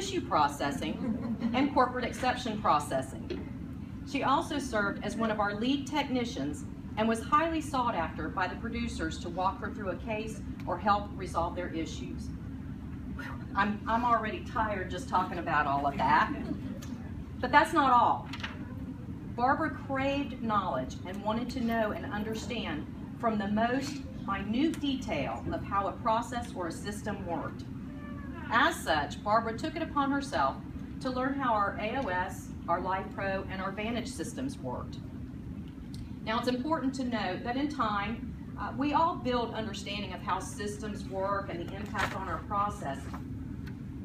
issue processing, and corporate exception processing. She also served as one of our lead technicians and was highly sought after by the producers to walk her through a case or help resolve their issues. I'm already tired just talking about all of that. But that's not all. Barbara craved knowledge and wanted to know and understand from the most minute detail of how a process or a system worked. As such, Barbara took it upon herself to learn how our AOS, our LifePro, and our Vantage systems worked. Now, it's important to note that in time, we all build understanding of how systems work and the impact on our process.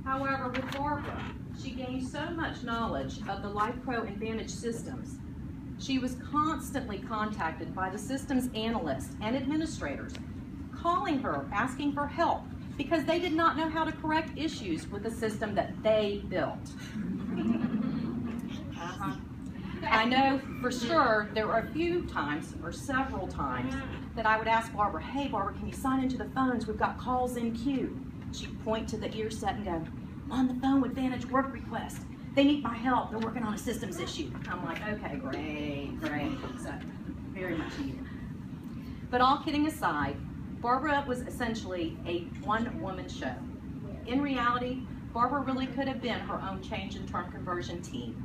However, with Barbara, she gained so much knowledge of the LifePro and Vantage systems. She was constantly contacted by the systems analysts and administrators, calling her, asking for help, because they did not know how to correct issues with the system that they built. I know for sure there were a few times, or several times, that I would ask Barbara, hey Barbara, can you sign into the phones? We've got calls in queue. She'd point to the ear set and go, I'm on the phone with Vantage work request. They need my help. They're working on a systems issue. I'm like, okay, great. So, very much needed. But all kidding aside, Barbara was essentially a one-woman show. In reality, Barbara really could have been her own change in term conversion team.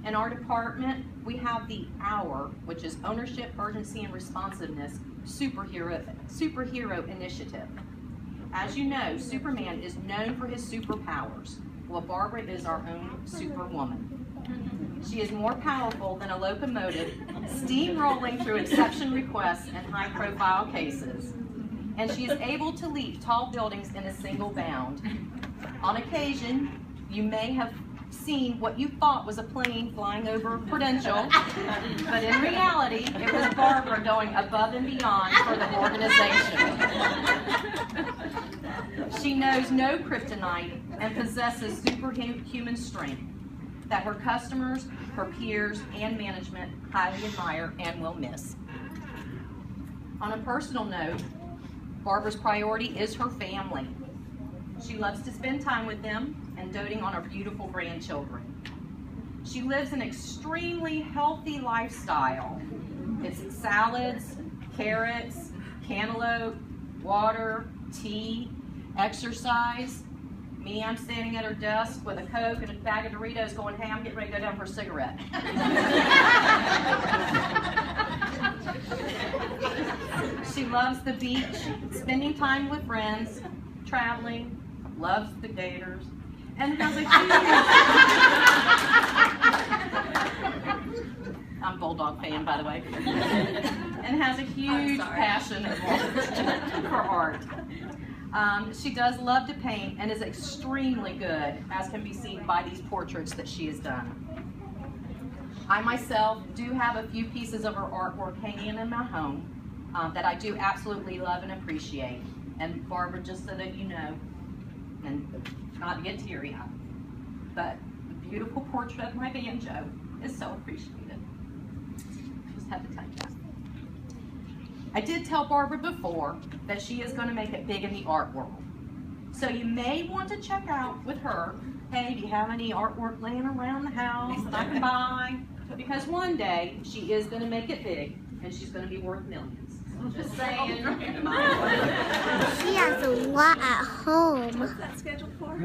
In our department, we have the OUR, which is Ownership, Urgency, and Responsiveness Superhero Initiative. As you know, Superman is known for his superpowers. Well, Barbara is our own superwoman. She is more powerful than a locomotive, steamrolling through exception requests and high-profile cases. And she is able to leap tall buildings in a single bound. On occasion, you may have seen what you thought was a plane flying over Prudential, but in reality, it was Barbara going above and beyond for the organization. She knows no kryptonite and possesses superhuman strength that her customers, her peers, and management highly admire and will miss. On a personal note, Barbara's priority is her family. She loves to spend time with them and doting on our beautiful grandchildren. She lives an extremely healthy lifestyle. It's salads, carrots, cantaloupe, water, tea, exercise. Me, I'm standing at her desk with a Coke and a bag of Doritos going, hey, I'm getting ready to go down for a cigarette. She loves the beach, spending time with friends, traveling, loves the Gators, and has a huge, I'm a Bulldog fan, by the way, and has a huge passion for art. She does love to paint and is extremely good, as can be seen by these portraits that she has done. I myself do have a few pieces of her artwork hanging in my home that I do absolutely love and appreciate. And Barbara, just so that you know, and not to get teary-eyed, but the beautiful portrait of my banjo is so appreciated. Just had to tell you that. I did tell Barbara before that she is going to make it big in the art world. So you may want to check out with her, hey, do you have any artwork laying around the house that I can buy? Because one day she is going to make it big and she's going to be worth millions. Just saying. She has a lot at home. What's that scheduled for?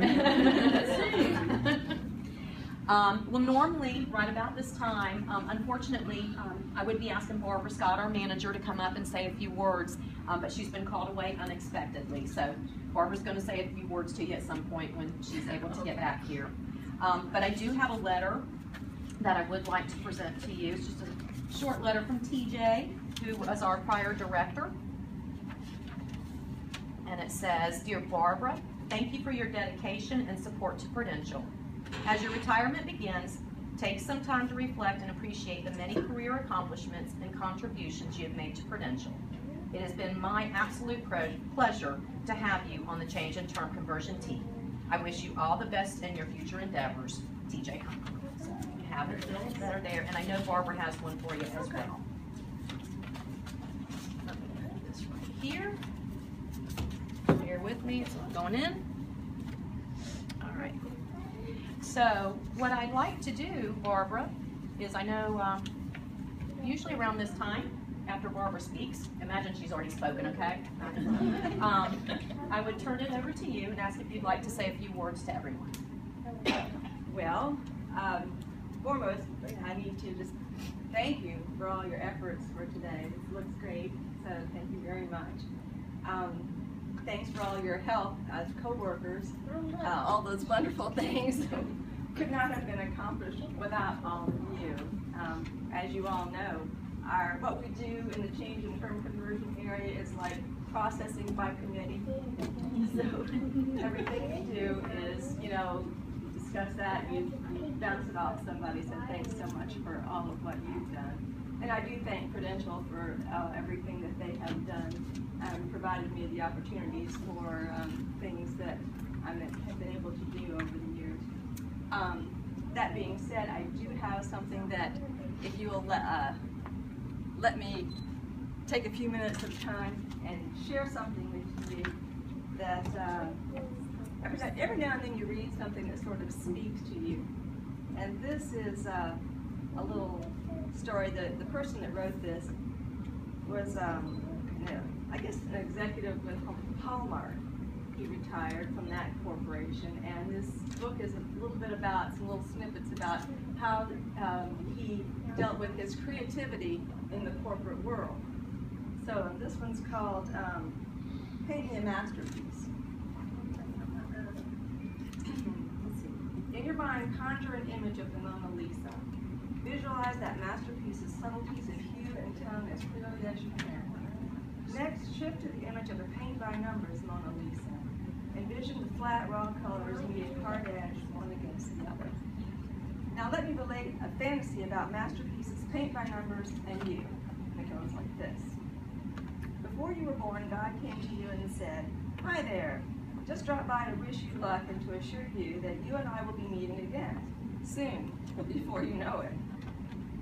Well, normally, right about this time, unfortunately, I would be asking Barbara Scott, our manager, to come up and say a few words, but she's been called away unexpectedly. So Barbara's going to say a few words to you at some point when she's able to get back here. But I do have a letter that I would like to present to you. It's just a short letter from TJ, who was our prior director. And it says, Dear Barbara, thank you for your dedication and support to Prudential. As your retirement begins, take some time to reflect and appreciate the many career accomplishments and contributions you have made to Prudential. It has been my absolute pleasure to have you on the change and term conversion team. I wish you all the best in your future endeavors, TJ. So you have it that are there, and I know Barbara has one for you as well. Let me put this right here. Bear with me, it's going in. All right. So what I'd like to do, Barbara, is I know usually around this time, after Barbara speaks, imagine she's already spoken, okay? I would turn it over to you and ask if you'd like to say a few words to everyone. Well, foremost, I need to just thank you for all your efforts for today. This looks great, so thank you very much. Thanks for all your help as co-workers. All those wonderful things could not have been accomplished without all of you. As you all know, what we do in the change and firm conversion area is like processing by committee. So everything we do is, discuss that, you bounce it off somebody, so thanks so much for all of what you've done. And I do thank Prudential for everything that they have done, provided me the opportunities for things that I have been able to do over the years. That being said, I do have something that, if you will let me take a few minutes of time and share something with you that every now and then you read something that sort of speaks to you. And this is a little story. The person that wrote this was, I guess, an executive with Hallmark. He retired from that corporation, and this book is a little bit about, some little snippets about how he dealt with his creativity in the corporate world. So this one's called Painting a Masterpiece. Let's see. In your mind, conjure an image of the Mona Lisa. Visualize that masterpiece's subtleties of hue and tone as clearly as you can. Next, shift to the image of a paint-by-numbers Mona Lisa. Envision the flat, raw colors meeting hard edge one against the other. Now let me relate a fantasy about masterpieces, paint by numbers, and you. And it goes like this. Before you were born, God came to you and said, "Hi there. Just dropped by to wish you luck and to assure you that you and I will be meeting again, soon, before you know it.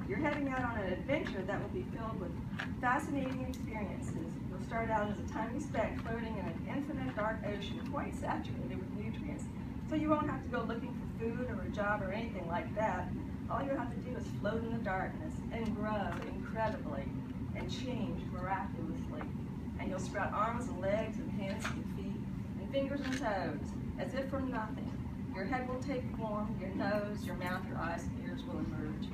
You're heading out on an adventure that will be filled with fascinating experiences. You'll start out as a tiny speck floating in an infinite dark ocean quite saturated with nutrients. So you won't have to go looking for food or a job or anything like that. All you have to do is float in the darkness and grow incredibly and change miraculously. And you'll sprout arms and legs and hands and feet and fingers and toes as if from nothing. Your head will take form, your nose, your mouth, your eyes, and ears will emerge.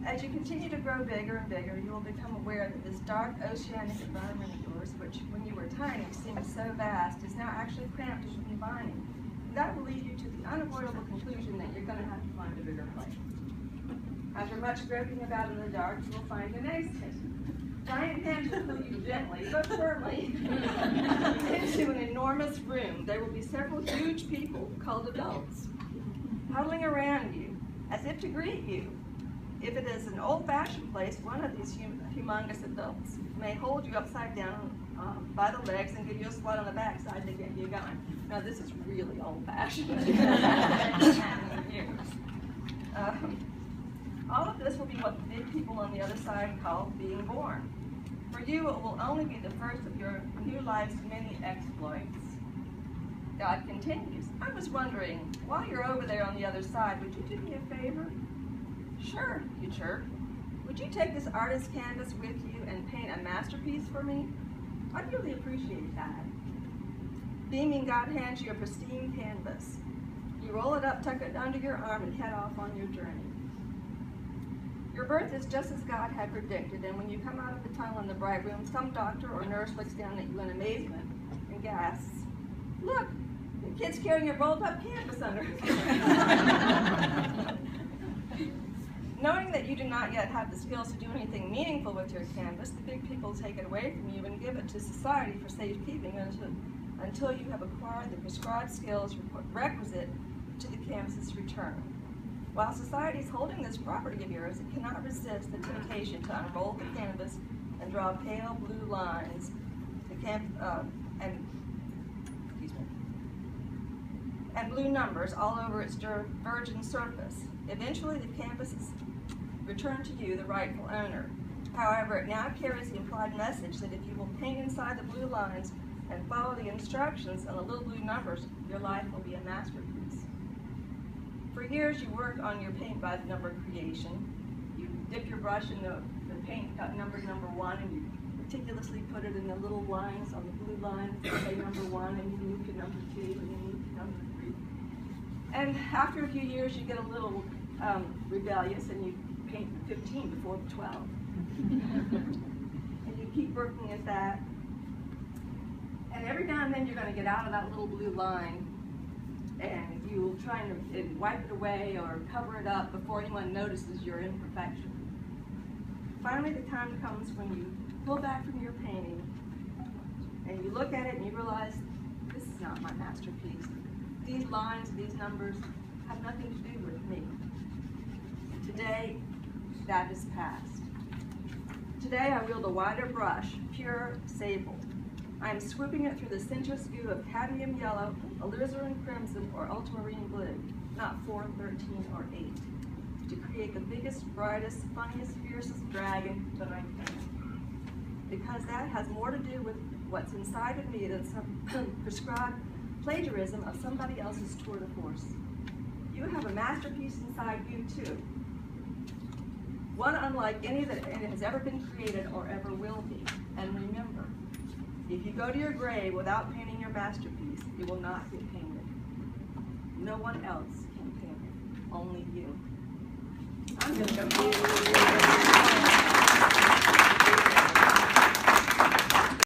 As you continue to grow bigger and bigger, you will become aware that this dark oceanic environment of yours, which when you were tiny seemed so vast, is now actually cramped and confining. And that will lead you to the unavoidable conclusion that you're going to have to find a bigger place. After much groping about in the dark, you will find an exit. Giant hands will pull you gently, but firmly, into an enormous room. There will be several huge people called adults, huddling around you, as if to greet you. If it is an old-fashioned place, one of these humongous adults may hold you upside down by the legs and give you a swat on the backside to get you going. Now, this is really old-fashioned. All of this will be what the big people on the other side call being born. For you, it will only be the first of your new life's many exploits. God continues, I was wondering, while you're over there on the other side, would you do me a favor? Sure, you chirp. Would you take this artist's canvas with you and paint a masterpiece for me? I'd really appreciate that. Beaming, God hands you a pristine canvas. You roll it up, tuck it under your arm, and head off on your journey. Your birth is just as God had predicted, and when you come out of the tunnel in the bright room, some doctor or nurse looks down at you in amazement and gasps, "Look, the kid's carrying a rolled up canvas under her." Knowing that you do not yet have the skills to do anything meaningful with your canvas, the big people take it away from you and give it to society for safekeeping until you have acquired the prescribed skills requisite to the canvas's return. While society is holding this property of yours, it cannot resist the temptation to unroll the canvas and draw pale blue lines and blue numbers all over its virgin surface. Eventually, the canvas is returned to you, the rightful owner. However, it now carries the implied message that if you will paint inside the blue lines and follow the instructions and the little blue numbers, your life will be a masterpiece. For years, you worked on your paint by number creation. You dip your brush in the paint number 1, and you meticulously put it in the little lines on the blue line, say number 1, and you move to number 2, and you move to number 3. And after a few years, you get a little rebellious, and you paint 15 before the 12. And you keep working at that. And every now and then, you're going to get out of that little blue line, and you will try and wipe it away or cover it up before anyone notices your imperfection. Finally, the time comes when you pull back from your painting and you look at it and you realize, this is not my masterpiece. These lines, these numbers have nothing to do with me. Today, that is past. Today, I wield a wider brush, pure sable. I am swooping it through the sensuous goo of cadmium yellow, alizarin crimson, or ultramarine blue, not 4, 13, or 8, to create the biggest, brightest, funniest, fiercest dragon that I can. Because that has more to do with what's inside of me than some prescribed plagiarism of somebody else's tour de force. You have a masterpiece inside you too. One unlike any that has ever been created or ever will be. And remember, if you go to your grave without painting your masterpiece, it will not get painted. No one else can paint it, only you. I'm gonna go.